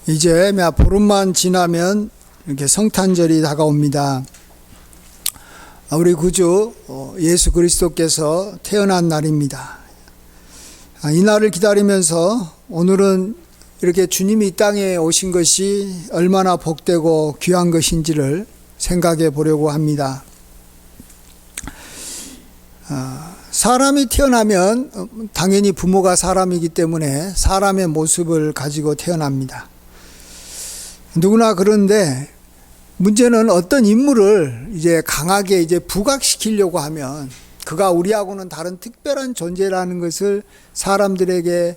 이제 몇 보름만 지나면 이렇게 성탄절이 다가옵니다. 우리 구주 예수 그리스도께서 태어난 날입니다. 이 날을 기다리면서 오늘은 이렇게 주님이 이 땅에 오신 것이 얼마나 복되고 귀한 것인지를 생각해 보려고 합니다. 사람이 태어나면 당연히 부모가 사람이기 때문에 사람의 모습을 가지고 태어납니다. 누구나 그런데 문제는 어떤 인물을 이제 강하게 이제 부각시키려고 하면 그가 우리하고는 다른 특별한 존재라는 것을 사람들에게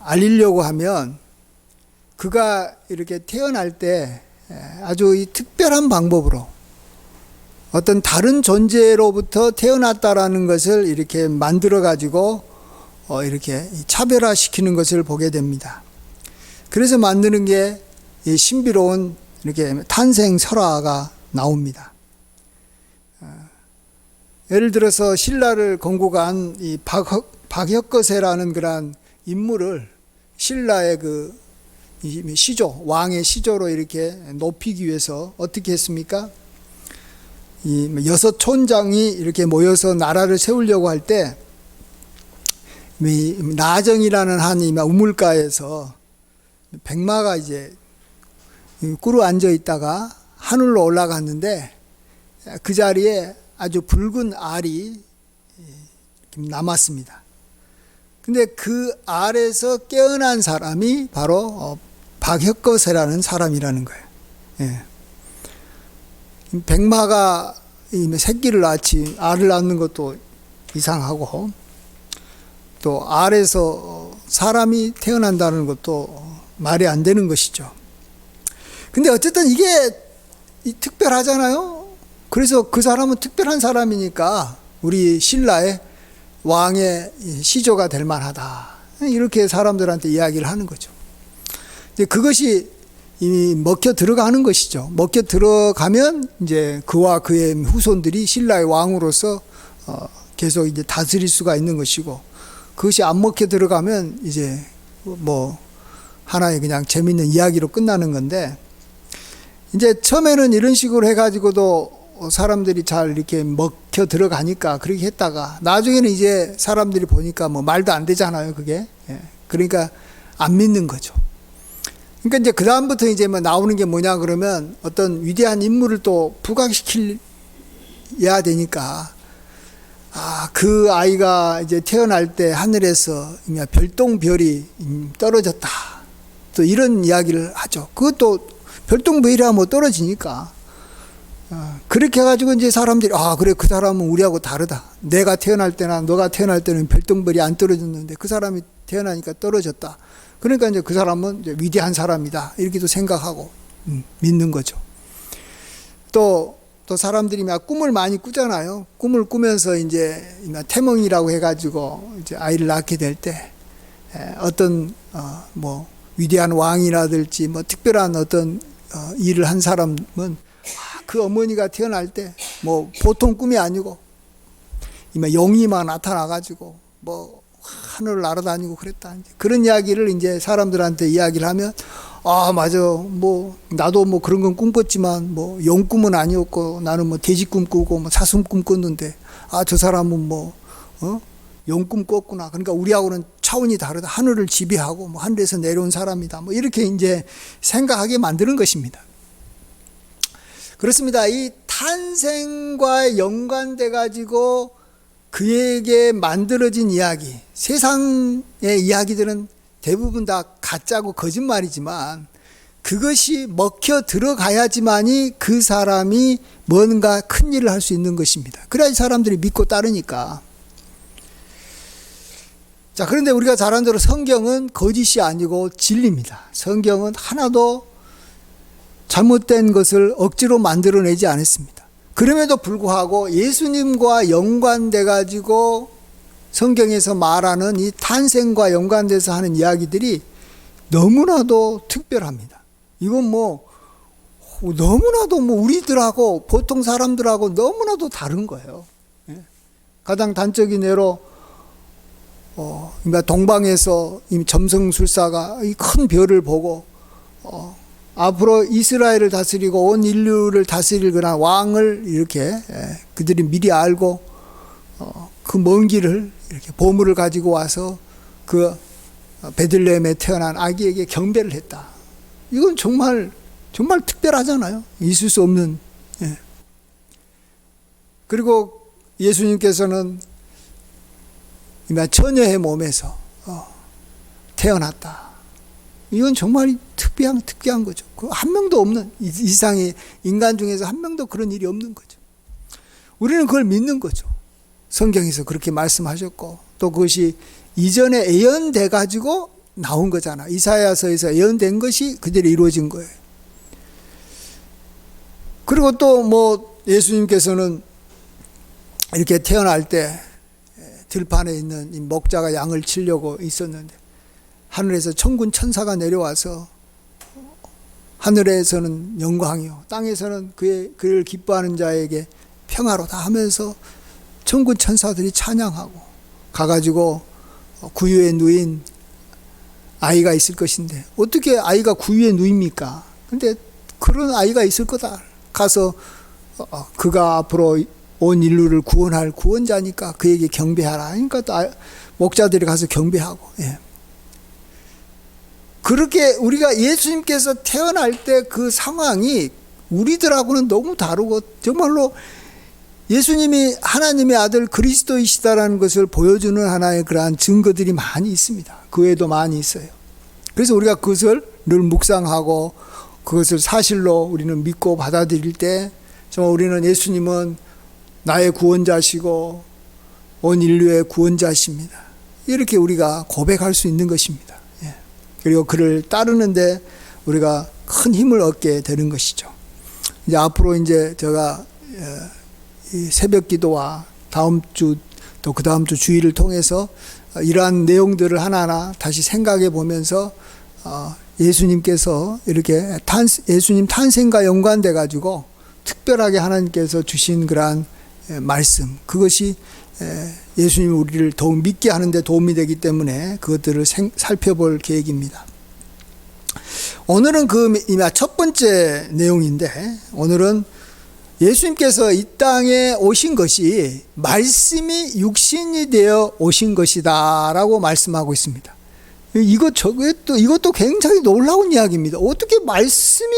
알리려고 하면 그가 이렇게 태어날 때 아주 이 특별한 방법으로 어떤 다른 존재로부터 태어났다라는 것을 이렇게 만들어 가지고 이렇게 차별화시키는 것을 보게 됩니다. 그래서 만드는 게 이 신비로운 이렇게 탄생 설화가 나옵니다. 예를 들어서 신라를 건국한 이 박혁거세라는 그런 인물을 신라의 그 시조, 왕의 시조로 이렇게 높이기 위해서 어떻게 했습니까? 이 여섯 촌장이 이렇게 모여서 나라를 세우려고 할 때 나정이라는 한 우물가에서 백마가 이제 꿇어 앉아 있다가 하늘로 올라갔는데 그 자리에 아주 붉은 알이 남았습니다. 근데 그 알에서 깨어난 사람이 바로 박혁거세라는 사람이라는 거예요. 예. 백마가 새끼를 낳지 알을 낳는 것도 이상하고 또 알에서 사람이 태어난다는 것도 말이 안 되는 것이죠. 근데 어쨌든 이게 특별하잖아요. 그래서 그 사람은 특별한 사람이니까 우리 신라의 왕의 시조가 될 만하다. 이렇게 사람들한테 이야기를 하는 거죠. 이제 그것이 이미 먹혀 들어가는 것이죠. 먹혀 들어가면 이제 그와 그의 후손들이 신라의 왕으로서 계속 이제 다스릴 수가 있는 것이고, 그것이 안 먹혀 들어가면 이제 뭐 하나의 그냥 재밌는 이야기로 끝나는 건데, 이제 처음에는 이런 식으로 해가지고도 사람들이 잘 이렇게 먹혀 들어가니까 그렇게 했다가 나중에는 이제 사람들이 보니까 뭐 말도 안 되잖아요, 그게. 그러니까 안 믿는 거죠. 그러니까 이제 그다음부터 이제 뭐 나오는 게 뭐냐 그러면 어떤 위대한 인물을 또 부각시켜야 되니까 그 아이가 이제 태어날 때 하늘에서 별똥별이 떨어졌다. 또 이런 이야기를 하죠. 그것도 별똥별이라 뭐 떨어지니까. 그렇게 해가지고 이제 사람들이 그래, 그 사람은 우리하고 다르다. 내가 태어날 때나 너가 태어날 때는 별똥별이 안 떨어졌는데 그 사람이 태어나니까 떨어졌다. 그러니까 이제 그 사람은 이제 위대한 사람이다. 이렇게도 생각하고 믿는 거죠. 또 사람들이 막 꿈을 많이 꾸잖아요. 꿈을 꾸면서 이제 태몽이라고 해가지고 이제 아이를 낳게 될 때 어떤 뭐 위대한 왕이라든지 뭐 특별한 어떤 일을 한 사람은 그 어머니가 태어날 때 뭐 보통 꿈이 아니고 용이 막 나타나가지고 뭐 하늘을 날아다니고 그랬다. 그런 이야기를 이제 사람들한테 이야기를 하면 맞아. 뭐 나도 뭐 그런 건 꿈꿨지만 뭐 용 꿈은 아니었고 나는 뭐 돼지 꿈 꾸고 뭐 사슴 꿈 꿨는데 저 사람은 뭐 용 꿈 꿨구나. 그러니까 우리하고는 차원이 다르다. 하늘을 지배하고 뭐 하늘에서 내려온 사람이다. 뭐 이렇게 이제 생각하게 만드는 것입니다. 그렇습니다. 이 탄생과 연관돼 가지고 그에게 만들어진 이야기, 세상의 이야기들은 대부분 다 가짜고 거짓말이지만 그것이 먹혀 들어가야지만이 그 사람이 뭔가 큰 일을 할 수 있는 것입니다. 그래야지 사람들이 믿고 따르니까. 자, 그런데 우리가 잘 아는 대로 성경은 거짓이 아니고 진리입니다. 성경은 하나도 잘못된 것을 억지로 만들어내지 않았습니다. 그럼에도 불구하고 예수님과 연관돼 가지고 성경에서 말하는 이 탄생과 연관돼서 하는 이야기들이 너무나도 특별합니다. 이건 뭐 너무나도 뭐 우리들하고 보통 사람들하고 너무나도 다른 거예요. 가장 단적인 예로 그러니까 동방에서 이미 점성술사가 이 큰 별을 보고 앞으로 이스라엘을 다스리고 온 인류를 다스릴 그런 왕을 이렇게 그들이 미리 알고 그 먼 길을 이렇게 보물을 가지고 와서 그 베들레헴에 태어난 아기에게 경배를 했다. 이건 정말 특별하잖아요. 있을 수 없는. 그리고 예수님께서는 처녀의 몸에서 태어났다. 이건 정말 특별한 거죠. 한 명도 없는, 이 세상에 인간 중에서 한 명도 그런 일이 없는 거죠. 우리는 그걸 믿는 거죠. 성경에서 그렇게 말씀하셨고, 또 그것이 이전에 예언돼 가지고 나온 거잖아. 이사야서에서 예언된 것이 그대로 이루어진 거예요. 그리고 또 예수님께서는 이렇게 태어날 때 들판에 있는 이 목자가 양을 치려고 있었는데, 하늘에서 천군 천사가 내려와서 하늘에서는 영광이요 땅에서는 그를 기뻐하는 자에게 평화로다 하면서 천군 천사들이 찬양하고 가가지고 구유에 누인 아이가 있을 것인데 어떻게 아이가 구유에 누입니까? 근데 그런 아이가 있을 거다. 가서 그가 앞으로 온 인류를 구원할 구원자니까 그에게 경배하라. 그러니까 또 목자들이 가서 경배하고. 그렇게 우리가 예수님께서 태어날 때 그 상황이 우리들하고는 너무 다르고 정말로 예수님이 하나님의 아들 그리스도이시다라는 것을 보여주는 하나의 그러한 증거들이 많이 있습니다. 그 외에도 많이 있어요. 그래서 우리가 그것을 늘 묵상하고 그것을 사실로 우리는 믿고 받아들일 때 정말 우리는 예수님은 나의 구원자시고 온 인류의 구원자십니다. 이렇게 우리가 고백할 수 있는 것입니다. 그리고 그를 따르는데 우리가 큰 힘을 얻게 되는 것이죠. 이제 앞으로 이제 제가 이 새벽 기도와 다음 주 또 그 다음 주 주일을 통해서 이러한 내용들을 하나하나 다시 생각해 보면서 예수님께서 이렇게 예수님 탄생과 연관돼 가지고 특별하게 하나님께서 주신 그러한 말씀, 그것이 예수님이 우리를 더욱 믿게 하는데 도움이 되기 때문에 그것들을 살펴볼 계획입니다. 오늘은 첫 번째 내용인데, 오늘은 예수님께서 이 땅에 오신 것이 말씀이 육신이 되어 오신 것이다 라고 말씀하고 있습니다. 이것도 굉장히 놀라운 이야기입니다. 어떻게 말씀이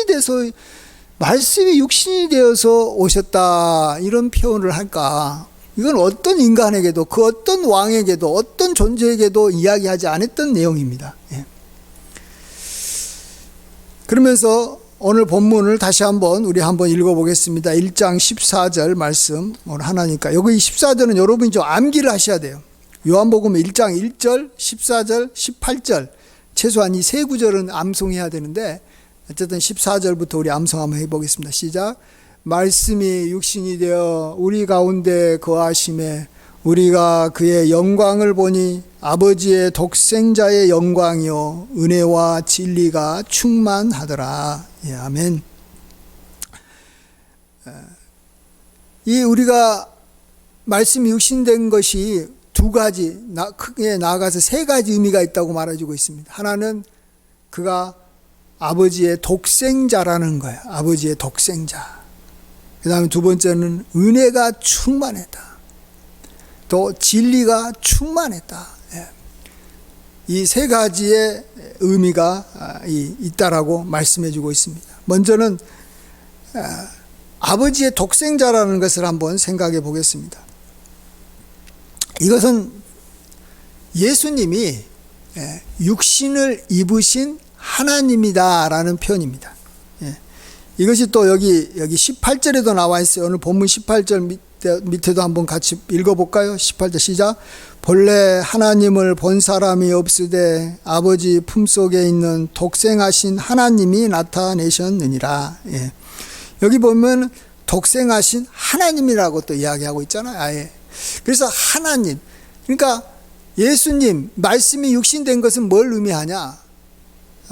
육신이 되어서 오셨다 이런 표현을 할까? 이건 어떤 인간에게도, 그 어떤 왕에게도, 어떤 존재에게도 이야기하지 않았던 내용입니다. 그러면서 오늘 본문을 다시 우리 한번 읽어보겠습니다. 1장 14절 말씀 오늘 하나니까 여기 14절은 여러분이 좀 암기를 하셔야 돼요. 요한복음 1장 1절, 14절, 18절 최소한 이 세 구절은 암송해야 되는데 어쨌든 14절부터 우리 암송 한번 해보겠습니다. 시작. 말씀이 육신이 되어 우리 가운데 거하심에 우리가 그의 영광을 보니 아버지의 독생자의 영광이요 은혜와 진리가 충만하더라. 아멘. 이 우리가 말씀이 육신된 것이 두 가지, 크게 나아가서 세 가지 의미가 있다고 말해주고 있습니다. 하나는 그가 아버지의 독생자라는 거예요. 아버지의 독생자. 그 다음에 두 번째는 은혜가 충만했다. 또 진리가 충만했다. 이 세 가지의 의미가 있다라고 말씀해 주고 있습니다. 먼저는 아버지의 독생자라는 것을 한번 생각해 보겠습니다. 이것은 예수님이 육신을 입으신 하나님이다라는 표현입니다. 이것이 또 여기 18절에도 나와 있어요. 오늘 본문 18절 밑에도 한번 같이 읽어볼까요? 18절 시작. 본래 하나님을 본 사람이 없으되 아버지 품속에 있는 독생하신 하나님이 나타내셨느니라. 여기 보면 독생하신 하나님이라고 또 이야기하고 있잖아요. 아예. 그래서 하나님, 그러니까 예수님 말씀이 육신된 것은 뭘 의미하냐?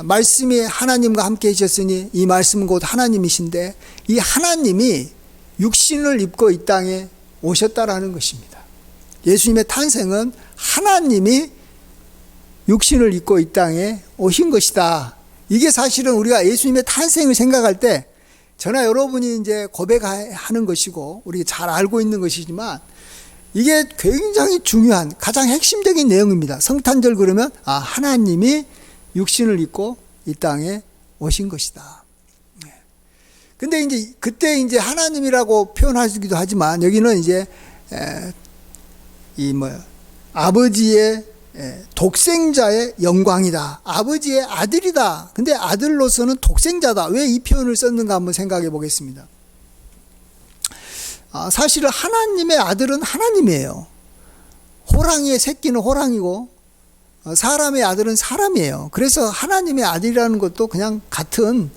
말씀이 하나님과 함께 계셨으니 이 말씀은 곧 하나님이신데 이 하나님이 육신을 입고 이 땅에 오셨다라는 것입니다. 예수님의 탄생은 하나님이 육신을 입고 이 땅에 오신 것이다. 이게 사실은 우리가 예수님의 탄생을 생각할 때 저나 여러분이 이제 고백하는 것이고 우리 잘 알고 있는 것이지만 이게 굉장히 중요한 가장 핵심적인 내용입니다. 성탄절 그러면 하나님이 육신을 입고 이 땅에 오신 것이다. 근데 이제 그때 이제 하나님이라고 표현하기도 하지만 여기는 이제 아버지의 독생자의 영광이다. 아버지의 아들이다. 근데 아들로서는 독생자다. 왜 이 표현을 썼는가 한번 생각해 보겠습니다. 사실은 하나님의 아들은 하나님이에요. 호랑이의 새끼는 호랑이고 사람의 아들은 사람이에요. 그래서 하나님의 아들이라는 것도 그냥 같은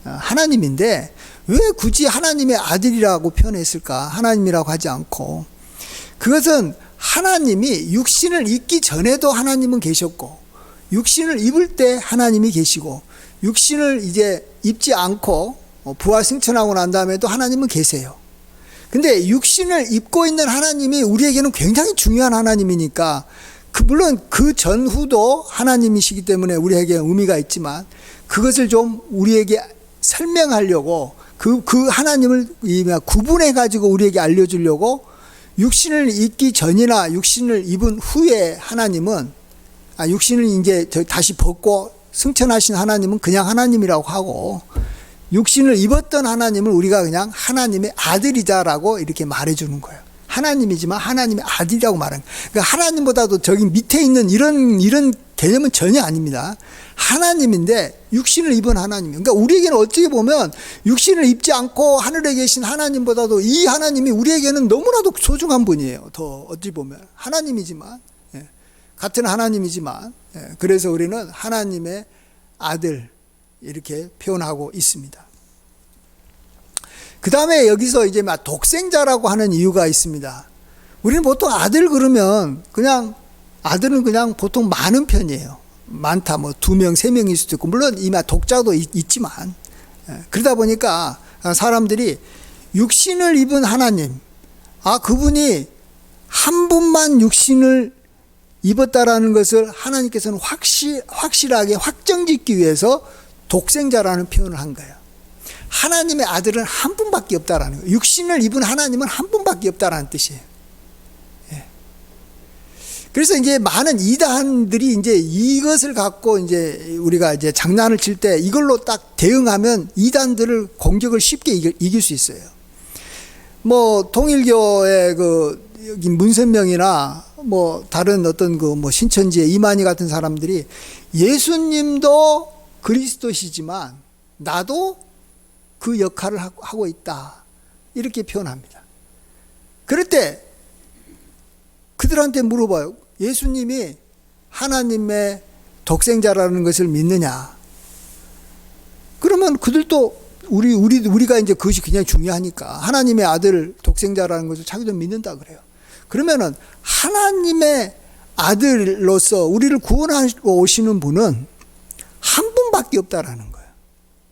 하나님인데 왜 굳이 하나님의 아들이라고 표현했을까? 하나님이라고 하지 않고 그것은 하나님이 육신을 입기 전에도 하나님은 계셨고 육신을 입을 때 하나님이 계시고 육신을 이제 입지 않고 부활 승천하고 난 다음에도 하나님은 계세요. 근데 육신을 입고 있는 하나님이 우리에게는 굉장히 중요한 하나님이니까 물론 그 전후도 하나님이시기 때문에 우리에게 의미가 있지만 그것을 좀 우리에게 설명하려고 그 하나님을 구분해 가지고 우리에게 알려주려고 육신을 입기 전이나 육신을 입은 후에 하나님은 육신을 이제 다시 벗고 승천하신 하나님은 그냥 하나님이라고 하고 육신을 입었던 하나님을 우리가 그냥 하나님의 아들이다라고 이렇게 말해주는 거예요. 하나님이지만 하나님의 아들이라고 말하는 거예요. 그러니까 하나님보다도 저기 밑에 있는 이런 개념은 전혀 아닙니다. 하나님인데 육신을 입은 하나님이에요. 그러니까 우리에게는 어떻게 보면 육신을 입지 않고 하늘에 계신 하나님보다도 이 하나님이 우리에게는 너무나도 소중한 분이에요. 더 어찌 보면 하나님이지만 같은 하나님이지만 그래서 우리는 하나님의 아들 이렇게 표현하고 있습니다. 그 다음에 여기서 이제 막 독생자라고 하는 이유가 있습니다. 우리는 보통 아들 그러면 그냥 아들은 그냥 보통 많은 편이에요. 많다 뭐 2명, 3명일 수도 있고 물론 이마 독자도 있지만 그러다 보니까 사람들이 육신을 입은 하나님 그분이 한 분만 육신을 입었다라는 것을 하나님께서는 확실하게 확정짓기 위해서 독생자라는 표현을 한 거예요. 하나님의 아들은 한 분밖에 없다라는 거예요. 육신을 입은 하나님은 한 분밖에 없다라는 뜻이에요. 그래서 이제 많은 이단들이 이제 이것을 갖고 이제 우리가 이제 장난을 칠 때 이걸로 딱 대응하면 이단들을 공격을 쉽게 이길 수 있어요. 뭐 통일교의 여기 문선명이나 뭐 다른 어떤 뭐 신천지의 이만희 같은 사람들이 예수님도 그리스도시지만 나도 그 역할을 하고 있다 이렇게 표현합니다. 그럴 때 그들한테 물어봐요. 예수님이 하나님의 독생자라는 것을 믿느냐? 그러면 그들도 우리가 이제 그것이 굉장히 중요하니까 하나님의 아들 독생자라는 것을 자기도 믿는다 그래요. 그러면은 하나님의 아들로서 우리를 구원하러 오시는 분은 한 분밖에 없다라는 거예요.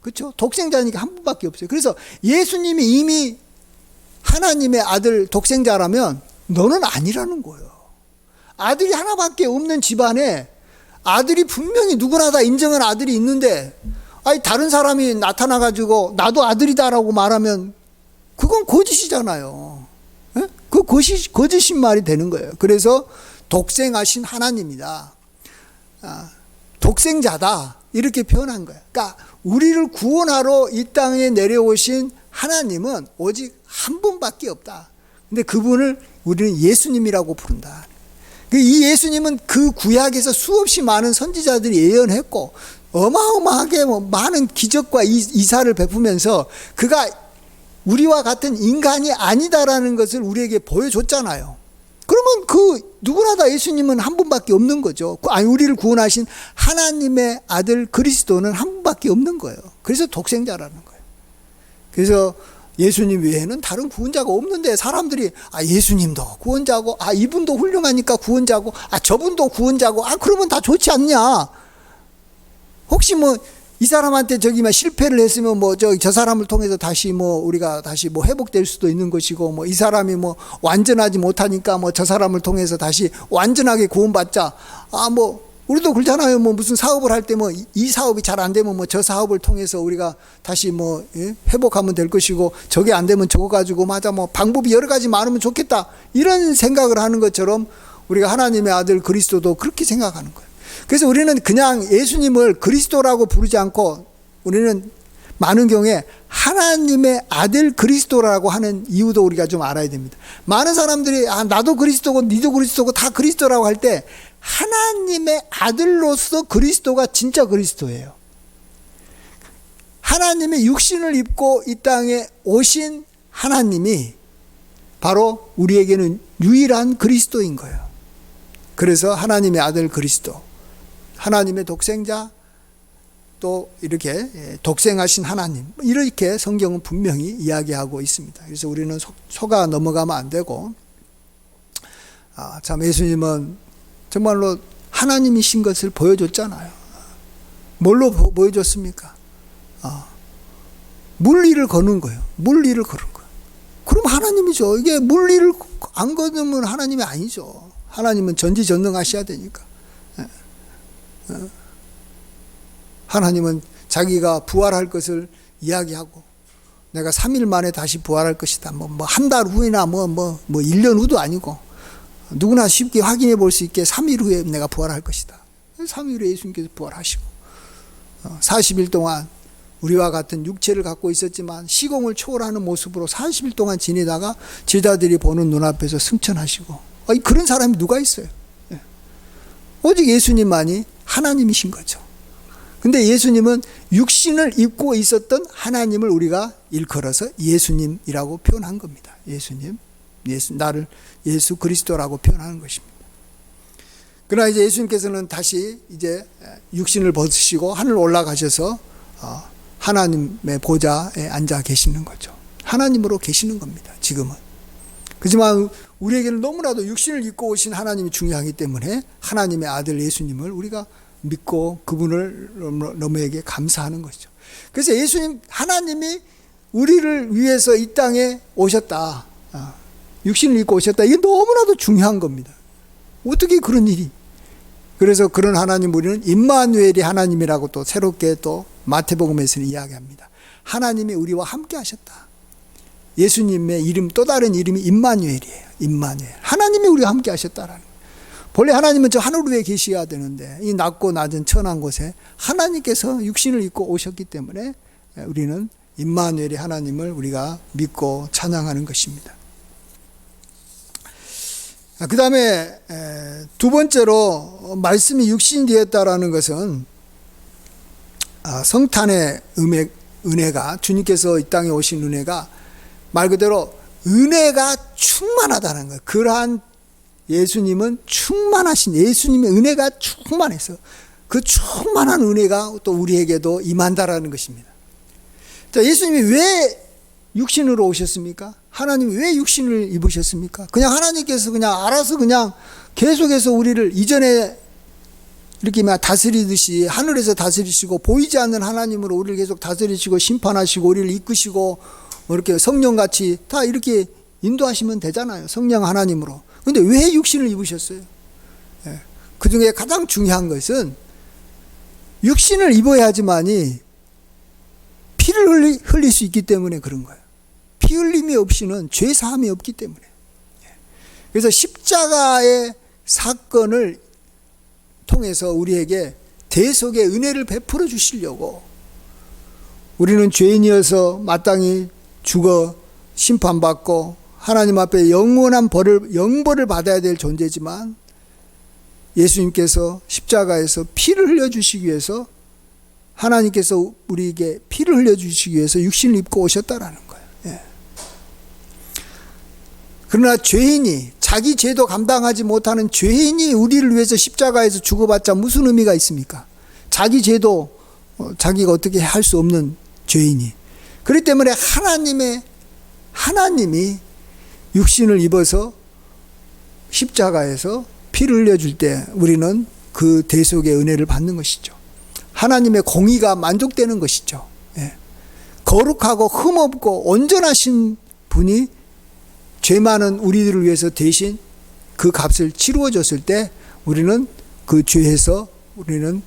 그렇죠? 독생자니까 한 분밖에 없어요. 그래서 예수님이 이미 하나님의 아들 독생자라면 너는 아니라는 거예요. 아들이 하나밖에 없는 집안에 아들이 분명히 누구나 다 인정한 아들이 있는데 다른 사람이 나타나가지고 나도 아들이다라고 말하면 그건 거짓이잖아요. 그 거짓인 말이 되는 거예요. 그래서 독생하신 하나님이다. 독생자다. 이렇게 표현한 거예요. 그러니까 우리를 구원하러 이 땅에 내려오신 하나님은 오직 한 분밖에 없다. 근데 그분을 우리는 예수님이라고 부른다. 이 예수님은 그 구약에서 수없이 많은 선지자들이 예언했고 어마어마하게 많은 기적과 이사를 베푸면서 그가 우리와 같은 인간이 아니다라는 것을 우리에게 보여줬잖아요. 그러면 누구나 다 예수님은 한 분밖에 없는 거죠. 우리를 구원하신 하나님의 아들 그리스도는 한 분밖에 없는 거예요. 그래서 독생자라는 거예요. 그래서 예수님 외에는 다른 구원자가 없는데 사람들이 예수님도 구원자고 이분도 훌륭하니까 구원자고 저분도 구원자고 그러면 다 좋지 않냐? 혹시 이 사람한테 실패를 했으면 저 사람을 통해서 다시 우리가 다시 회복될 수도 있는 것이고 이 사람이 완전하지 못하니까 저 사람을 통해서 다시 완전하게 구원받자 우리도 그렇잖아요. 뭐 무슨 사업을 할 때 뭐 이 사업이 잘 안 되면 뭐 저 사업을 통해서 우리가 다시 뭐 회복하면 될 것이고, 저게 안 되면 저거 가지고 맞아 뭐 방법이 여러 가지 많으면 좋겠다, 이런 생각을 하는 것처럼 우리가 하나님의 아들 그리스도도 그렇게 생각하는 거예요. 그래서 우리는 그냥 예수님을 그리스도라고 부르지 않고, 우리는 많은 경우에 하나님의 아들 그리스도라고 하는 이유도 우리가 좀 알아야 됩니다. 많은 사람들이 나도 그리스도고 니도 그리스도고 다 그리스도라고 할 때, 하나님의 아들로서 그리스도가 진짜 그리스도예요. 하나님의 육신을 입고 이 땅에 오신 하나님이 바로 우리에게는 유일한 그리스도인 거예요. 그래서 하나님의 아들 그리스도, 하나님의 독생자, 또 이렇게 독생하신 하나님, 이렇게 성경은 분명히 이야기하고 있습니다. 그래서 우리는 속아 넘어가면 안 되고, 참 예수님은 정말로 하나님이신 것을 보여줬잖아요. 뭘로 보여줬습니까? 물리를 거는 거예요. 물리를 거는 거예요. 그럼 하나님이죠. 이게 물리를 안 거두면 하나님이 아니죠. 하나님은 전지전능하셔야 되니까. 하나님은 자기가 부활할 것을 이야기하고, 내가 3일 만에 다시 부활할 것이다. 뭐 한 달 후이나 뭐 1년 후도 아니고, 누구나 쉽게 확인해 볼 수 있게 3일 후에 내가 부활할 것이다. 3일 후에 예수님께서 부활하시고, 40일 동안 우리와 같은 육체를 갖고 있었지만 시공을 초월하는 모습으로 40일 동안 지내다가 제자들이 보는 눈앞에서 승천하시고, 그런 사람이 누가 있어요? 오직 예수님만이 하나님이신 거죠. 근데 예수님은 육신을 입고 있었던 하나님을 우리가 일컬어서 예수님이라고 표현한 겁니다. 예수님, 나를 예수 그리스도라고 표현하는 것입니다. 그러나 이제 예수님께서는 다시 이제 육신을 벗으시고 하늘 올라가셔서 하나님의 보좌에 앉아 계시는 거죠. 하나님으로 계시는 겁니다. 지금은. 그렇지만 우리에게는 너무나도 육신을 입고 오신 하나님이 중요하기 때문에 하나님의 아들 예수님을 우리가 믿고 그분을 너무에게 감사하는 것이죠. 그래서 예수님, 하나님이 우리를 위해서 이 땅에 오셨다, 육신을 입고 오셨다, 이게 너무나도 중요한 겁니다. 어떻게 그런 일이? 그래서 그런 하나님, 우리는 임마누엘이 하나님이라고 또 새롭게 또 마태복음에서는 이야기합니다. 하나님이 우리와 함께 하셨다. 예수님의 이름, 또 다른 이름이 임마누엘이에요. 임마누엘, 하나님이 우리와 함께 하셨다라는 거예요. 본래 하나님은 저 하늘 위에 계셔야 되는데, 이 낮고 낮은 천한 곳에 하나님께서 육신을 입고 오셨기 때문에 우리는 임마누엘의 하나님을 우리가 믿고 찬양하는 것입니다. 그 다음에 두 번째로 말씀이 육신이 되었다라는 것은 성탄의 은혜가, 주님께서 이 땅에 오신 은혜가 말 그대로 은혜가 충만하다는 거예요. 그러한 예수님은 충만하신, 예수님의 은혜가 충만해서 그 충만한 은혜가 또 우리에게도 임한다라는 것입니다. 자, 예수님이 왜 육신으로 오셨습니까? 하나님이 왜 육신을 입으셨습니까? 그냥 하나님께서 그냥 알아서 그냥 계속해서 우리를 이전에 이렇게 막 다스리듯이 하늘에서 다스리시고 보이지 않는 하나님으로 우리를 계속 다스리시고 심판하시고 우리를 이끄시고 뭐 이렇게 성령같이 다 이렇게 인도하시면 되잖아요. 성령 하나님으로. 근데 왜 육신을 입으셨어요? 그 중에 가장 중요한 것은 육신을 입어야지만이 피를 흘릴 수 있기 때문에 그런 거예요. 피 흘림이 없이는 죄 사함이 없기 때문에. 그래서 십자가의 사건을 통해서 우리에게 대속의 은혜를 베풀어 주시려고, 우리는 죄인이어서 마땅히 죽어 심판받고 하나님 앞에 영원한 영벌을 받아야 될 존재지만, 예수님께서 십자가에서 피를 흘려주시기 위해서, 하나님께서 우리에게 피를 흘려주시기 위해서 육신을 입고 오셨다라는 거예요. 그러나 죄인이, 자기 죄도 감당하지 못하는 죄인이 우리를 위해서 십자가에서 죽어봤자 무슨 의미가 있습니까? 자기 죄도 자기가 어떻게 할 수 없는 죄인이. 그렇기 때문에 하나님이 육신을 입어서 십자가에서 피를 흘려줄 때 우리는 그 대속의 은혜를 받는 것이죠. 하나님의 공의가 만족되는 것이죠. 거룩하고 흠없고 온전하신 분이 죄 많은 우리들을 위해서 대신 그 값을 치루어 줬을 때 우리는 그 죄에서 우리는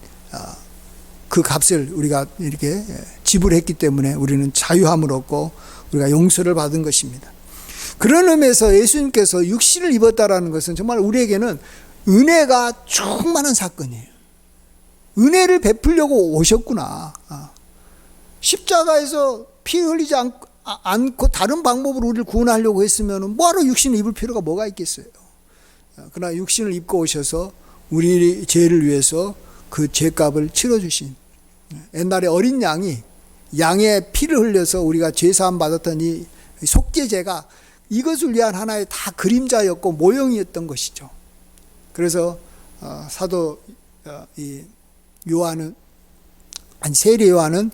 그 값을 우리가 이렇게 지불했기 때문에 우리는 자유함을 얻고 우리가 용서를 받은 것입니다. 그런 의미에서 예수님께서 육신을 입었다라는 것은 정말 우리에게는 은혜가 충만한 사건이에요. 은혜를 베풀려고 오셨구나. 십자가에서 피 흘리지 않고 다른 방법으로 우리를 구원하려고 했으면 뭐하러 육신을 입을 필요가 뭐가 있겠어요. 그러나 육신을 입고 오셔서 우리 죄를 위해서 그 죄값을 치러주신, 옛날에 어린 양의 피를 흘려서 우리가 죄사함 받았던 이 속죄제가 이것을 위한 하나의 다 그림자였고 모형이었던 것이죠. 그래서 사도 세례 요한은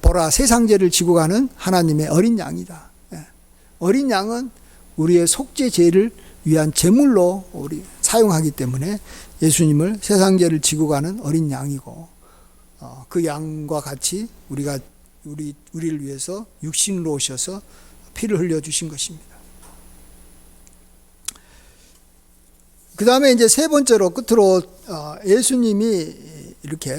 보라, 세상 죄를 지고 가는 하나님의 어린 양이다. 어린 양은 우리의 속죄제를 위한 제물로 우리 사용하기 때문에 예수님을 세상 죄를 지고 가는 어린 양이고, 그 양과 같이 우리를 위해서 육신으로 오셔서 피를 흘려 주신 것입니다. 그 다음에 이제 세 번째로 끝으로 예수님이 이렇게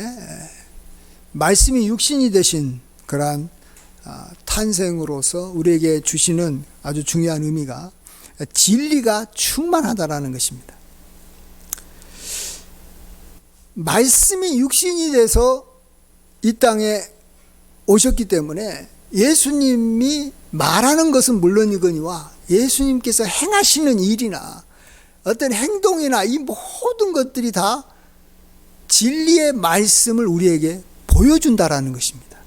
말씀이 육신이 되신 그러한 탄생으로서 우리에게 주시는 아주 중요한 의미가 진리가 충만하다라는 것입니다. 말씀이 육신이 돼서 이 땅에 오셨기 때문에 예수님이 말하는 것은 물론이거니와 예수님께서 행하시는 일이나 어떤 행동이나 이 모든 것들이 다 진리의 말씀을 우리에게 보여준다라는 것입니다.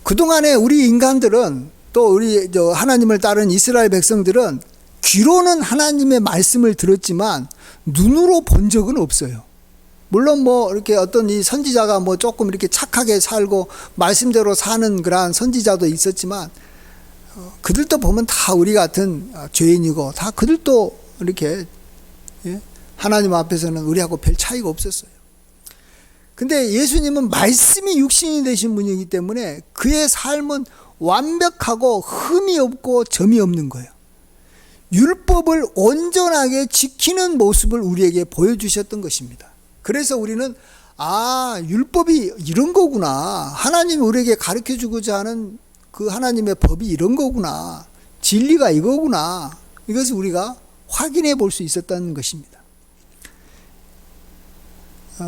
그동안에 우리 인간들은 또 우리 하나님을 따른 이스라엘 백성들은 귀로는 하나님의 말씀을 들었지만 눈으로 본 적은 없어요. 물론 이렇게 어떤 이 선지자가 조금 이렇게 착하게 살고 말씀대로 사는 그러한 선지자도 있었지만, 그들도 보면 다 우리 같은 죄인이고 다 그들도 이렇게 하나님 앞에서는 우리하고 별 차이가 없었어요. 근데 예수님은 말씀이 육신이 되신 분이기 때문에 그의 삶은 완벽하고 흠이 없고 점이 없는 거예요. 율법을 온전하게 지키는 모습을 우리에게 보여주셨던 것입니다. 그래서 우리는 율법이 이런 거구나, 하나님이 우리에게 가르쳐주고자 하는 그 하나님의 법이 이런 거구나, 진리가 이거구나, 이것을 우리가 확인해 볼 수 있었다는 것입니다.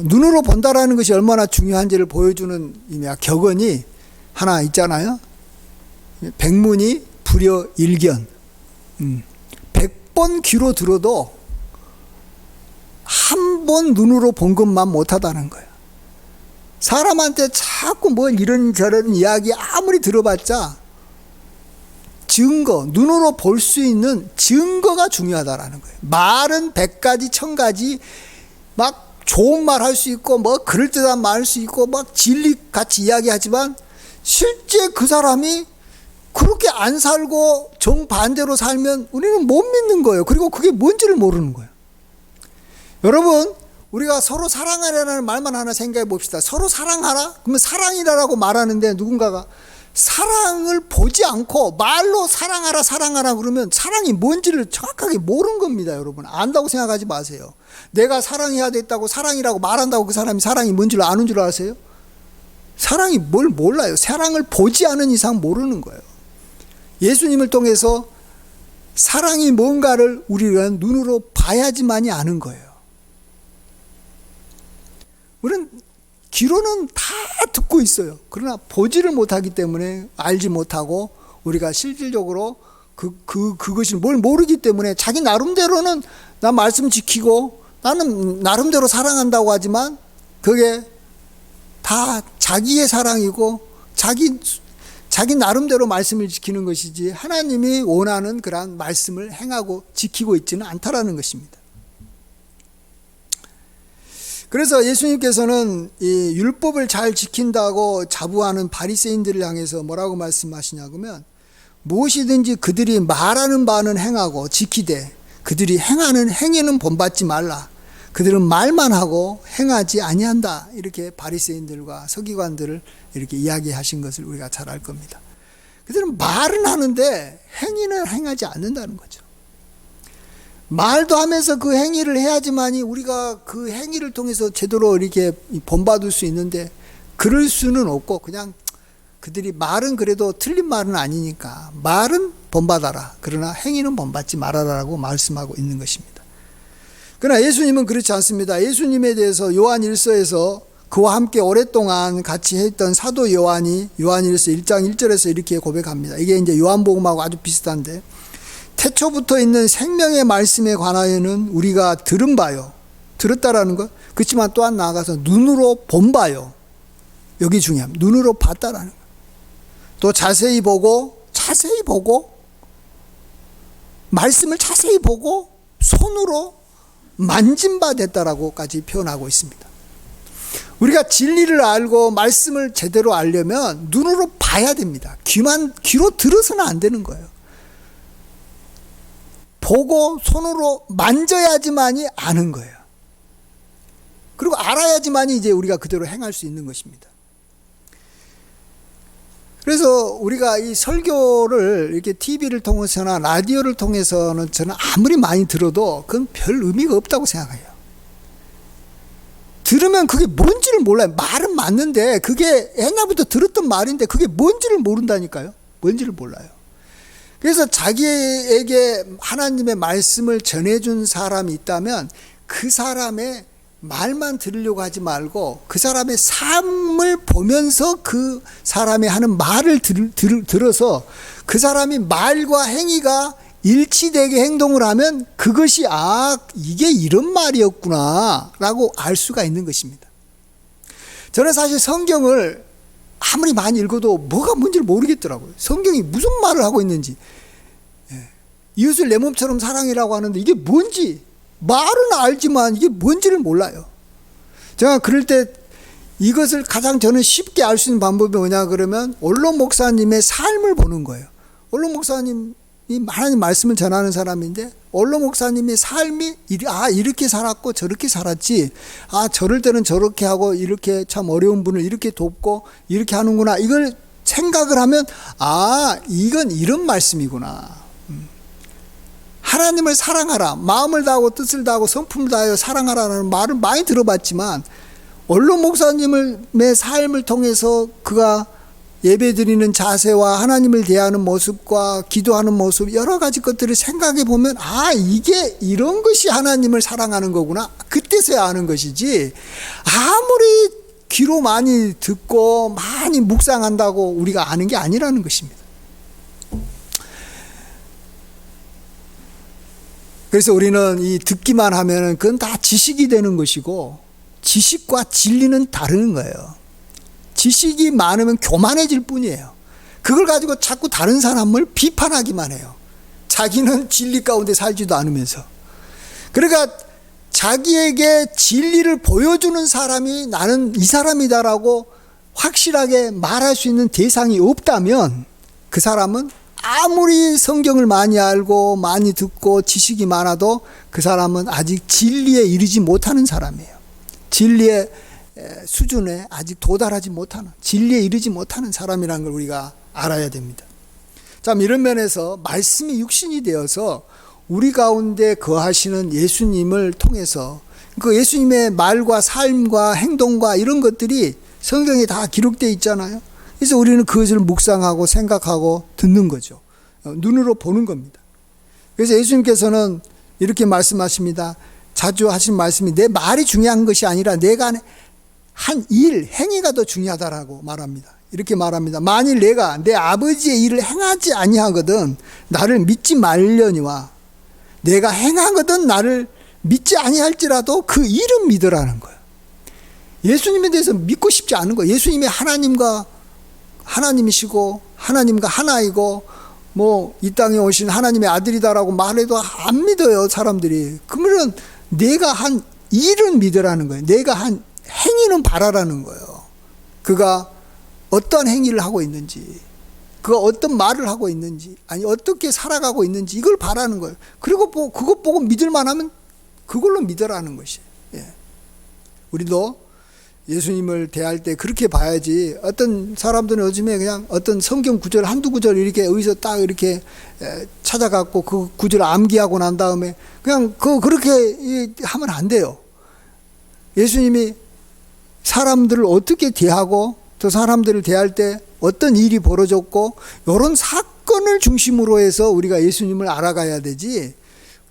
눈으로 본다라는 것이 얼마나 중요한지를 보여주는 격언이 하나 있잖아요. 백문이 불여일견. 100번 귀로 들어도 한 번 눈으로 본 것만 못하다는 거예요. 사람한테 자꾸 이런저런 이야기 아무리 들어봤자 증거, 눈으로 볼 수 있는 증거가 중요하다라는 거예요. 말은 100가지 1000가지 좋은 말 할 수 있고 그럴듯한 말 할 수 있고 진리같이 이야기하지만 실제 그 사람이 그렇게 안 살고 정반대로 살면 우리는 못 믿는 거예요. 그리고 그게 뭔지를 모르는 거예요. 여러분, 우리가 서로 사랑하라는 말만 하나 생각해 봅시다. 서로 사랑하라? 그러면 사랑이라고 말하는데 누군가가 사랑을 보지 않고 말로 사랑하라 그러면 사랑이 뭔지를 정확하게 모르는 겁니다. 여러분, 안다고 생각하지 마세요. 내가 사랑해야 됐다고 사랑이라고 말한다고 그 사람이 사랑이 뭔지를 아는 줄 아세요? 사랑이 뭘 몰라요. 사랑을 보지 않은 이상 모르는 거예요. 예수님을 통해서 사랑이 뭔가를 우리가 눈으로 봐야지만이 아는 거예요. 우리는 귀로는 다 듣고 있어요. 그러나 보지를 못하기 때문에 알지 못하고 우리가 실질적으로 그것이 뭘 모르기 때문에 자기 나름대로는 나 말씀 지키고 나는 나름대로 사랑한다고 하지만 그게 다 자기의 사랑이고 자기 나름대로 말씀을 지키는 것이지 하나님이 원하는 그러한 말씀을 행하고 지키고 있지는 않다라는 것입니다. 그래서 예수님께서는 이 율법을 잘 지킨다고 자부하는 바리새인들을 향해서 뭐라고 말씀하시냐 그러면 무엇이든지 그들이 말하는 바는 행하고 지키되 그들이 행하는 행위는 본받지 말라. 그들은 말만 하고 행하지 아니한다. 이렇게 바리새인들과 서기관들을 이렇게 이야기하신 것을 우리가 잘 알 겁니다. 그들은 말은 하는데 행위는 행하지 않는다는 거죠. 말도 하면서 그 행위를 해야지만이 우리가 그 행위를 통해서 제대로 이렇게 본받을 수 있는데, 그럴 수는 없고 그냥 그들이 말은 그래도 틀린 말은 아니니까 말은 본받아라, 그러나 행위는 본받지 말아라라고 말씀하고 있는 것입니다. 그러나 예수님은 그렇지 않습니다. 예수님에 대해서 요한 1서에서 그와 함께 오랫동안 같이 했던 사도 요한이 요한일서 1장 1절에서 이렇게 고백합니다. 이게 이제 요한복음하고 아주 비슷한데, 태초부터 있는 생명의 말씀에 관하여는 우리가 들은 바요, 들었다라는 것, 그렇지만 또한 나아가서 눈으로 본 바요, 여기 중요합니다. 눈으로 봤다라는 것, 또 자세히 보고 말씀을 자세히 보고 손으로 만진 바 됐다라고까지 표현하고 있습니다. 우리가 진리를 알고 말씀을 제대로 알려면 눈으로 봐야 됩니다. 귀로 들어서는 안 되는 거예요. 보고 손으로 만져야지만이 아는 거예요. 그리고 알아야지만이 이제 우리가 그대로 행할 수 있는 것입니다. 그래서 우리가 이 설교를 이렇게 TV를 통해서나 라디오를 통해서는 저는 아무리 많이 들어도 그건 별 의미가 없다고 생각해요. 들으면 그게 뭔지를 몰라요. 말은 맞는데 그게 옛날부터 들었던 말인데 그게 뭔지를 모른다니까요. 뭔지를 몰라요. 그래서 자기에게 하나님의 말씀을 전해준 사람이 있다면 그 사람의 말만 들으려고 하지 말고 그 사람의 삶을 보면서 그 사람이 하는 말을 들어서 그 사람이 말과 행위가 일치되게 행동을 하면 그것이 이게 이런 말이었구나 라고 알 수가 있는 것입니다. 저는 사실 성경을 아무리 많이 읽어도 뭐가 뭔지를 모르겠더라고요. 성경이 무슨 말을 하고 있는지. 이웃을 내 몸처럼 사랑이라고 하는데 이게 뭔지, 말은 알지만 이게 뭔지를 몰라요. 제가 그럴 때 이것을 가장 저는 쉽게 알 수 있는 방법이 뭐냐 그러면 원로 목사님의 삶을 보는 거예요. 원로 목사님이 하나님 말씀을 전하는 사람인데 원로 목사님의 삶이 이렇게 살았고 저렇게 살았지, 저럴 때는 저렇게 하고 이렇게 참 어려운 분을 이렇게 돕고 이렇게 하는구나, 이걸 생각을 하면 이건 이런 말씀이구나. 하나님을 사랑하라, 마음을 다하고 뜻을 다하고 성품을 다하여 사랑하라는 말을 많이 들어봤지만 원로 목사님의 삶을 통해서 그가 예배드리는 자세와 하나님을 대하는 모습과 기도하는 모습, 여러 가지 것들을 생각해 보면 이게 이런 것이 하나님을 사랑하는 거구나, 그때서야 아는 것이지, 아무리 귀로 많이 듣고 많이 묵상한다고 우리가 아는 게 아니라는 것입니다. 그래서 우리는 이 듣기만 하면은 그건 다 지식이 되는 것이고, 지식과 진리는 다른 거예요. 지식이 많으면 교만해질 뿐이에요. 그걸 가지고 자꾸 다른 사람을 비판하기만 해요. 자기는 진리 가운데 살지도 않으면서. 그러니까 자기에게 진리를 보여주는 사람이 나는 이 사람이다라고 확실하게 말할 수 있는 대상이 없다면 그 사람은 아무리 성경을 많이 알고 많이 듣고 지식이 많아도 그 사람은 아직 진리에 이르지 못하는 사람이에요. 진리의 수준에 아직 도달하지 못하는, 진리에 이르지 못하는 사람이라는 걸 우리가 알아야 됩니다. 참 이런 면에서 말씀이 육신이 되어서 우리 가운데 거하시는 예수님을 통해서 그 예수님의 말과 삶과 행동과 이런 것들이 성경에 다 기록되어 있잖아요. 그래서 우리는 그것을 묵상하고 생각하고 듣는 거죠. 눈으로 보는 겁니다. 그래서 예수님께서는 이렇게 말씀하십니다. 자주 하신 말씀이 내 말이 중요한 것이 아니라 내가 한 일, 행위가 더 중요하다라고 말합니다. 이렇게 말합니다. 만일 내가 내 아버지의 일을 행하지 아니하거든 나를 믿지 말려니와 내가 행하거든 나를 믿지 아니할지라도 그 일은 믿으라는 거예요. 예수님에 대해서 믿고 싶지 않은 거예요. 예수님이 하나님이시고 하나님과 하나이고 이 땅에 오신 하나님의 아들이다라고 말해도 안 믿어요, 사람들이. 그러면 내가 한 일은 믿으라는 거예요. 내가 한 행위는 바라라는 거예요. 그가 어떤 행위를 하고 있는지, 그가 어떤 말을 하고 있는지, 아니 어떻게 살아가고 있는지 이걸 바라는 거예요. 그리고 그것 보고 믿을 만하면 그걸로 믿으라는 것이에요. 우리도 예수님을 대할 때 그렇게 봐야지. 어떤 사람들은 요즘에 그냥 어떤 성경 구절 한두 구절 이렇게 어디서 딱 이렇게 찾아갖고 그 구절 암기하고 난 다음에 그냥 그렇게 하면 안 돼요. 예수님이 사람들을 어떻게 대하고 또 사람들을 대할 때 어떤 일이 벌어졌고 이런 사건을 중심으로 해서 우리가 예수님을 알아가야 되지,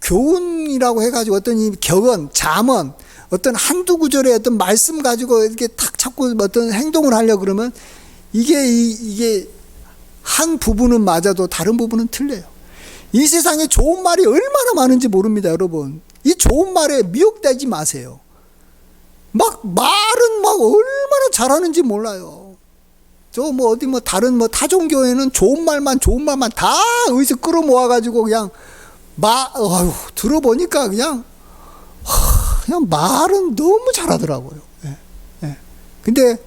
교훈이라고 해가지고 어떤 이 격언, 잠언, 어떤 한두 구절의 어떤 말씀 가지고 이렇게 탁 잡고 어떤 행동을 하려고 그러면 이게 한 부분은 맞아도 다른 부분은 틀려요. 이 세상에 좋은 말이 얼마나 많은지 모릅니다, 여러분. 이 좋은 말에 미혹되지 마세요. 말은 얼마나 잘하는지 몰라요. 저 어디 다른 타종교회는 좋은 말만 다 어디서 끌어모아가지고 그냥 들어보니까 그냥 말은 너무 잘하더라고요. 근데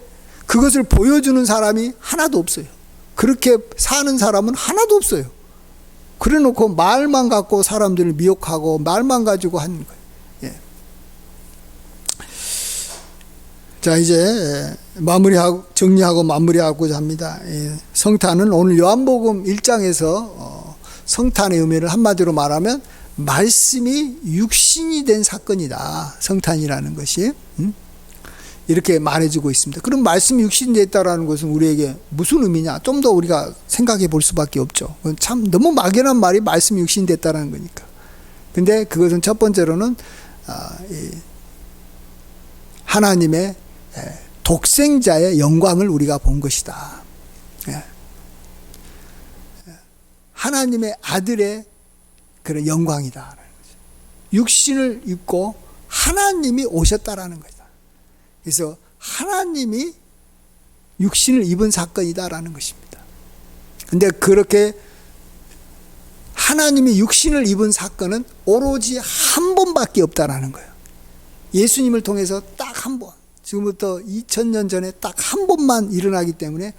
그것을 보여주는 사람이 하나도 없어요. 그렇게 사는 사람은 하나도 없어요. 그래 놓고 말만 갖고 사람들을 미혹하고 말만 가지고 하는 거예요. 자, 이제 정리하고 마무리하고자 합니다. 성탄은 오늘 요한복음 1장에서 성탄의 의미를 한마디로 말하면 말씀이 육신이 된 사건이다. 성탄이라는 것이. 이렇게 말해주고 있습니다. 그럼 말씀이 육신이 됐다라는 것은 우리에게 무슨 의미냐? 좀 더 우리가 생각해 볼 수밖에 없죠. 참 너무 막연한 말이 말씀이 육신이 됐다라는 거니까. 근데 그것은 첫 번째로는 하나님의 독생자의 영광을 우리가 본 것이다. 하나님의 아들의 그런 영광이다. 육신을 입고 하나님이 오셨다라는 거다. 그래서 하나님이 육신을 입은 사건이다라는 것입니다. 근데 그렇게 하나님이 육신을 입은 사건은 오로지 한 번밖에 없다라는 거예요. 예수님을 통해서 딱 한 번, 지금부터 2000년 전에 딱 한 번만 일어나기 때문에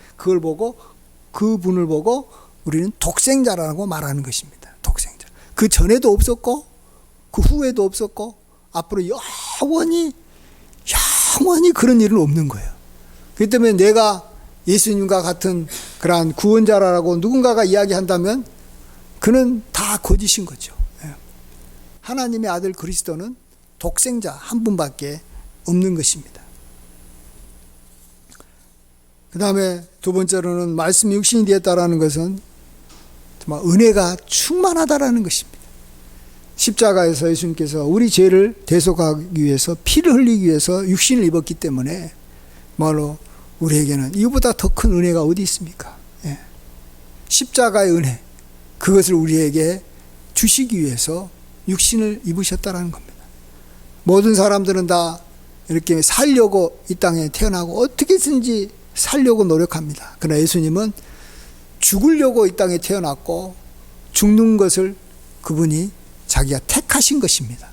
그분을 보고 우리는 독생자라고 말하는 것입니다. 독생자. 그 전에도 없었고 그 후에도 없었고 앞으로 영원히 그런 일은 없는 거예요. 그렇기 때문에 내가 예수님과 같은 그러한 구원자라고 누군가가 이야기한다면 그는 다 거짓인 거죠. 하나님의 아들 그리스도는 독생자 한 분밖에 없는 것입니다. 그 다음에 두 번째로는 말씀이 육신이 되었다라는 것은 정말 은혜가 충만하다라는 것입니다. 십자가에서 예수님께서 우리 죄를 대속하기 위해서 피를 흘리기 위해서 육신을 입었기 때문에 말로 우리에게는 이보다 더 큰 은혜가 어디 있습니까? 십자가의 은혜, 그것을 우리에게 주시기 위해서 육신을 입으셨다는 겁니다. 모든 사람들은 다 이렇게 살려고 이 땅에 태어나고 어떻게든지 살려고 노력합니다. 그러나 예수님은 죽으려고 이 땅에 태어났고 죽는 것을 그분이 자기가 택하신 것입니다.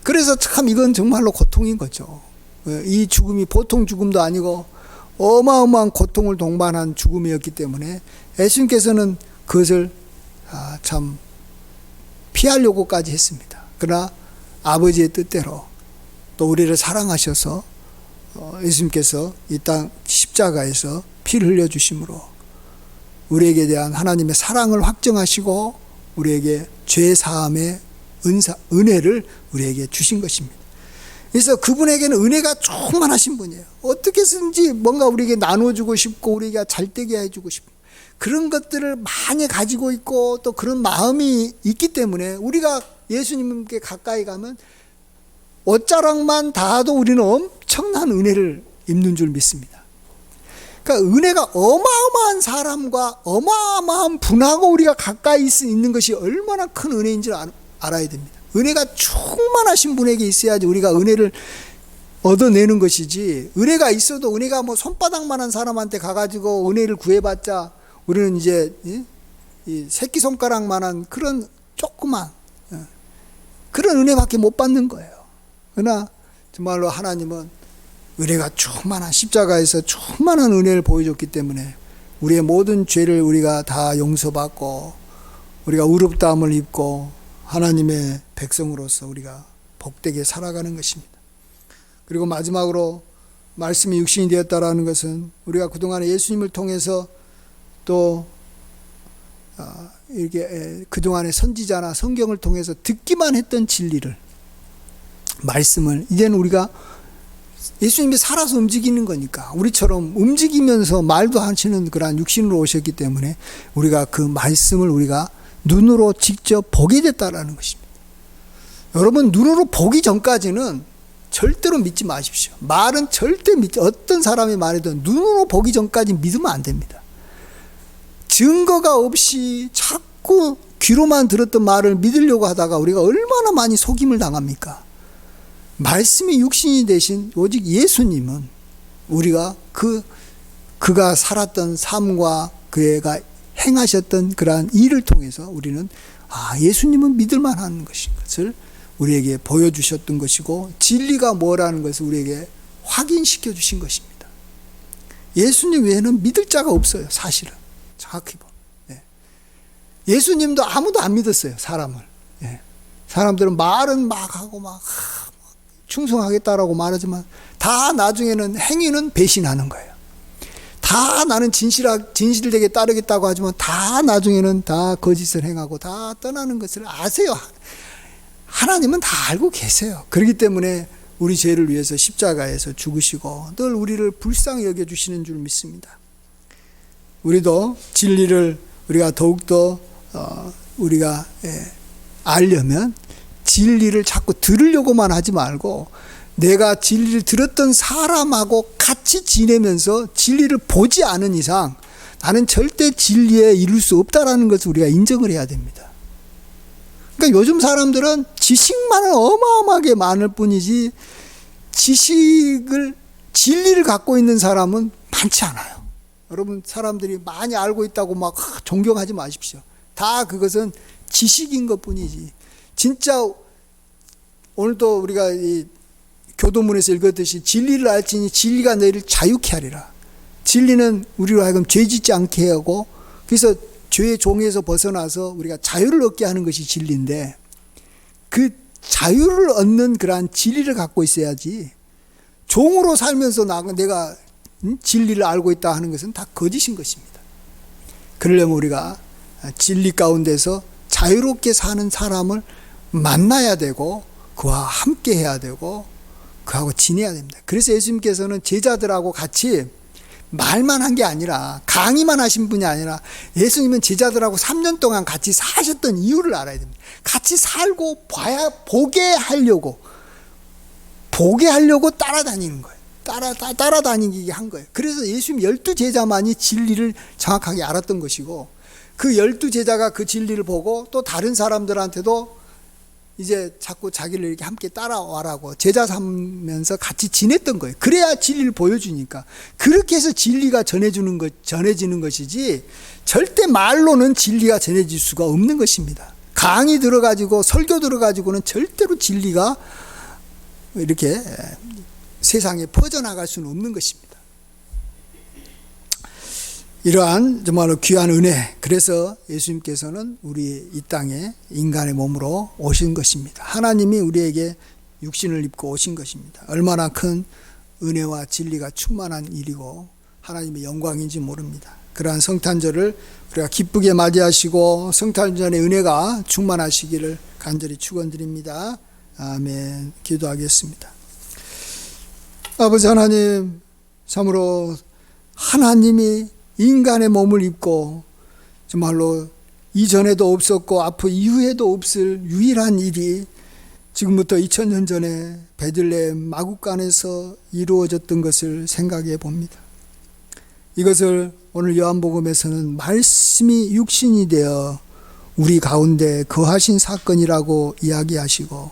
그래서 참 이건 정말로 고통인 거죠. 이 죽음이 보통 죽음도 아니고 어마어마한 고통을 동반한 죽음이었기 때문에 예수님께서는 그것을 참 피하려고까지 했습니다. 그러나 아버지의 뜻대로 또 우리를 사랑하셔서 예수님께서 이 땅 십자가에서 피를 흘려주심으로 우리에게 대한 하나님의 사랑을 확증하시고 우리에게 죄 사함의 은혜를 우리에게 주신 것입니다. 그래서 그분에게는 은혜가 충만하신 분이에요. 어떻게든지 뭔가 우리에게 나눠주고 싶고 우리가 잘되게 해주고 싶고 그런 것들을 많이 가지고 있고 또 그런 마음이 있기 때문에 우리가 예수님께 가까이 가면 옷자락만 닿아도 우리는 엄청난 은혜를 입는 줄 믿습니다. 그러니까 은혜가 어마어마한 사람과 어마어마한 분하고 우리가 가까이 있는 것이 얼마나 큰 은혜인지 알아야 됩니다. 은혜가 충만하신 분에게 있어야지 우리가 은혜를 얻어내는 것이지, 은혜가 있어도 은혜가 손바닥만한 사람한테 가가지고 은혜를 구해봤자 우리는 이제 이 새끼손가락만한 그런 조그만 그런 은혜밖에 못 받는 거예요. 그러나 정말로 하나님은 은혜가 충만한 십자가에서 충만한 은혜를 보여줬기 때문에 우리의 모든 죄를 우리가 다 용서받고 우리가 의롭다함을 입고 하나님의 백성으로서 우리가 복되게 살아가는 것입니다. 그리고 마지막으로 말씀이 육신이 되었다라는 것은 우리가 그동안에 예수님을 통해서 또 이렇게 그동안의 선지자나 성경을 통해서 듣기만 했던 진리를, 말씀을 이제는 우리가 예수님이 살아서 움직이는 거니까 우리처럼 움직이면서 말도 하시는 그러한 육신으로 오셨기 때문에 우리가 그 말씀을 우리가 눈으로 직접 보게 됐다라는 것입니다. 여러분, 눈으로 보기 전까지는 절대로 믿지 마십시오. 말은 절대 어떤 사람의 말이든 눈으로 보기 전까지 믿으면 안 됩니다. 증거가 없이 자꾸 귀로만 들었던 말을 믿으려고 하다가 우리가 얼마나 많이 속임을 당합니까? 말씀이 육신이 되신 오직 예수님은 우리가 그가 살았던 삶과 그가 행하셨던 그러한 일을 통해서 우리는 예수님은 믿을 만한 것인 것을 우리에게 보여주셨던 것이고, 진리가 뭐라는 것을 우리에게 확인시켜 주신 것입니다. 예수님 외에는 믿을 자가 없어요. 사실은 정확히 보면 예수님도 아무도 안 믿었어요. 사람을. 사람들은 말은 막 하고 막 충성하겠다라고 말하지만 다 나중에는 행위는 배신하는 거예요. 다 나는 진실되게 따르겠다고 하지만 다 나중에는 다 거짓을 행하고 다 떠나는 것을 아세요. 하나님은 다 알고 계세요. 그렇기 때문에 우리 죄를 위해서 십자가에서 죽으시고 늘 우리를 불쌍히 여겨주시는 줄 믿습니다. 우리도 진리를 우리가 더욱더 우리가 알려면 진리를 자꾸 들으려고만 하지 말고 내가 진리를 들었던 사람하고 같이 지내면서 진리를 보지 않은 이상 나는 절대 진리에 이룰 수 없다라는 것을 우리가 인정을 해야 됩니다. 그러니까 요즘 사람들은 지식만은 어마어마하게 많을 뿐이지 진리를 갖고 있는 사람은 많지 않아요. 여러분, 사람들이 많이 알고 있다고 막 존경하지 마십시오. 다 그것은 지식인 것 뿐이지. 진짜 오늘도 우리가 이 교도문에서 읽었듯이 진리를 알지니 진리가 너희를 자유케 하리라. 진리는 우리로 하여금 죄짓지 않게 하고 그래서 죄의 종에서 벗어나서 우리가 자유를 얻게 하는 것이 진리인데, 그 자유를 얻는 그러한 진리를 갖고 있어야지 종으로 살면서 내가 진리를 알고 있다 하는 것은 다 거짓인 것입니다. 그러려면 우리가 진리 가운데서 자유롭게 사는 사람을 만나야 되고 그와 함께 해야 되고 그하고 지내야 됩니다. 그래서 예수님께서는 제자들하고 같이 말만 한 게 아니라 강의만 하신 분이 아니라 예수님은 제자들하고 3년 동안 같이 사셨던 이유를 알아야 됩니다. 같이 살고 보게 하려고 따라다니는 거예요. 따라다니게 한 거예요. 그래서 예수님 12제자만이 진리를 정확하게 알았던 것이고, 그 12제자가 그 진리를 보고 또 다른 사람들한테도 이제 자꾸 자기를 이렇게 함께 따라와라고 제자 삼면서 같이 지냈던 거예요. 그래야 진리를 보여주니까. 그렇게 해서 진리가 전해지는 것이지 절대 말로는 진리가 전해질 수가 없는 것입니다. 강의 들어가지고 설교 들어가지고는 절대로 진리가 이렇게 세상에 퍼져나갈 수는 없는 것입니다. 이러한 정말로 귀한 은혜, 그래서 예수님께서는 우리 이 땅에 인간의 몸으로 오신 것입니다. 하나님이 우리에게 육신을 입고 오신 것입니다. 얼마나 큰 은혜와 진리가 충만한 일이고 하나님의 영광인지 모릅니다. 그러한 성탄절을 우리가 기쁘게 맞이하시고 성탄절의 은혜가 충만하시기를 간절히 축원드립니다. 아멘. 기도하겠습니다. 아버지 하나님, 참으로 하나님이 인간의 몸을 입고 정말로 이전에도 없었고 앞으로 이후에도 없을 유일한 일이 지금부터 2000년 전에 베들레헴 마구간에서 이루어졌던 것을 생각해 봅니다. 이것을 오늘 요한복음에서는 말씀이 육신이 되어 우리 가운데 거하신 사건이라고 이야기하시고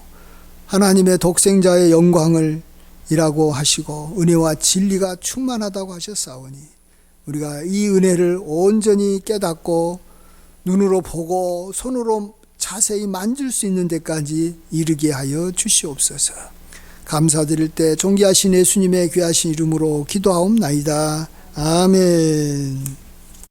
하나님의 독생자의 영광을 이라고 하시고 은혜와 진리가 충만하다고 하셨사오니 우리가 이 은혜를 온전히 깨닫고 눈으로 보고 손으로 자세히 만질 수 있는 데까지 이르게 하여 주시옵소서. 감사드릴 때 존귀하신 예수님의 귀하신 이름으로 기도하옵나이다. 아멘.